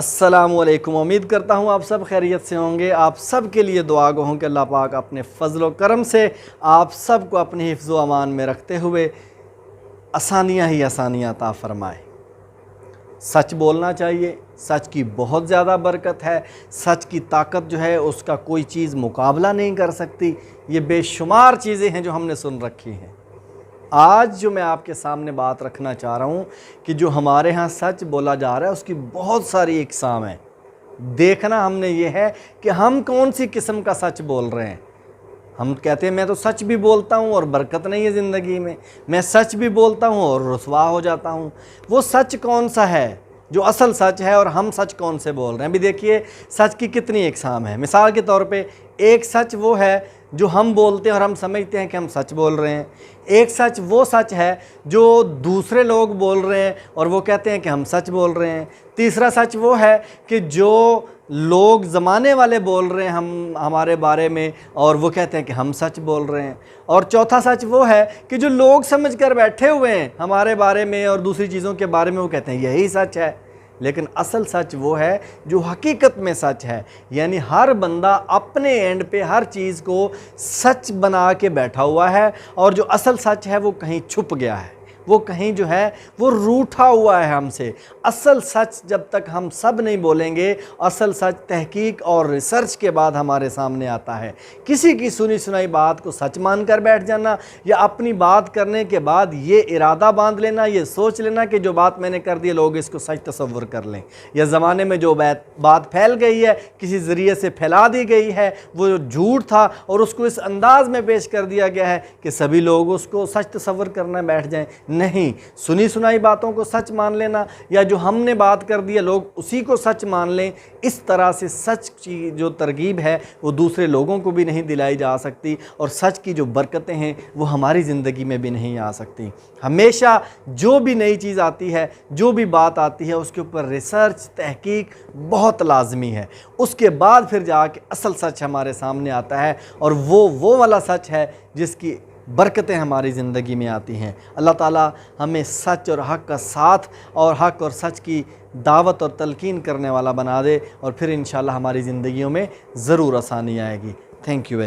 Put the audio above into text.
अस्सलामु अलैकुम। उम्मीद करता हूँ आप सब खैरियत से होंगे। आप सब के लिए दुआ गो हूँ कि अल्लाह पाक अपने फ़ज़ल व करम से आप सब को अपनी हिफ्ज़ व अमान में रखते हुए आसानियाँ ही आसानियाँ अता फ़रमाए। सच बोलना चाहिए, सच की बहुत ज़्यादा बरकत है। सच की ताकत जो है उसका कोई चीज़ मुकाबला नहीं कर सकती। ये बेशुमार चीज़ें हैं जो हमने सुन रखी हैं। आज जो मैं आपके सामने बात रखना चाह रहा हूँ कि जो हमारे यहाँ सच बोला जा रहा है उसकी बहुत सारी इक़साम है। देखना हमने ये है कि हम कौन सी किस्म का सच बोल रहे हैं। हम कहते हैं मैं तो सच भी बोलता हूँ और बरकत नहीं है ज़िंदगी में, मैं सच भी बोलता हूँ और रुसवा हो जाता हूँ। वो सच कौन सा है जो असल सच है और हम सच कौन से बोल रहे हैं। अभी देखिए सच की कितनी इक़साम है। मिसाल के तौर पे एक सच वो है जो हम बोलते हैं और हम समझते हैं कि हम सच बोल रहे हैं। एक सच वो सच है जो दूसरे लोग बोल रहे हैं और वो कहते हैं कि हम सच बोल रहे हैं। तीसरा सच वो है कि जो लोग ज़माने वाले बोल रहे हैं हमारे बारे में और वो कहते हैं कि हम सच बोल रहे हैं। और चौथा सच वो है कि जो लोग समझ कर बैठे हुए हैं हमारे बारे में और दूसरी चीज़ों के बारे में वो कहते हैं यही सच है। लेकिन असल सच वो है जो हकीकत में सच है। यानी हर बंदा अपने एंड पे हर चीज़ को सच बना के बैठा हुआ है और जो असल सच है वो कहीं छुप गया है, वो कहीं जो है वो रूठा हुआ है हमसे। असल सच जब तक हम सब नहीं बोलेंगे, असल सच तहकीक और रिसर्च के बाद हमारे सामने आता है। किसी की सुनी सुनाई बात को सच मानकर बैठ जाना या अपनी बात करने के बाद ये इरादा बांध लेना, ये सोच लेना कि जो बात मैंने कर दी लोग इसको सच तसव्वुर कर लें, या ज़माने में जो बात फैल गई है किसी ज़रिए से फैला दी गई है वो झूठ था और उसको इस अंदाज़ में पेश कर दिया गया है कि सभी लोग उसको सच तसव्वुर करना बैठ जाएं। नहीं, सुनी सुनाई बातों को सच मान लेना या जो हमने बात कर दिया लोग उसी को सच मान लें, इस तरह से सच की जो तरगीब है वो दूसरे लोगों को भी नहीं दिलाई जा सकती और सच की जो बरकतें हैं वो हमारी ज़िंदगी में भी नहीं आ सकती। हमेशा जो भी नई चीज़ आती है, जो भी बात आती है उसके ऊपर रिसर्च तहकीक बहुत लाजमी है। उसके बाद फिर जाके असल सच हमारे सामने आता है और वो वाला सच है जिसकी बरकतें हमारी ज़िंदगी में आती हैं। अल्लाह ताला हमें सच और हक़ का साथ और हक़ और सच की दावत और तलकीन करने वाला बना दे और फिर इंशाअल्लाह हमारी ज़िंदगियों में ज़रूर आसानी आएगी। Thank you.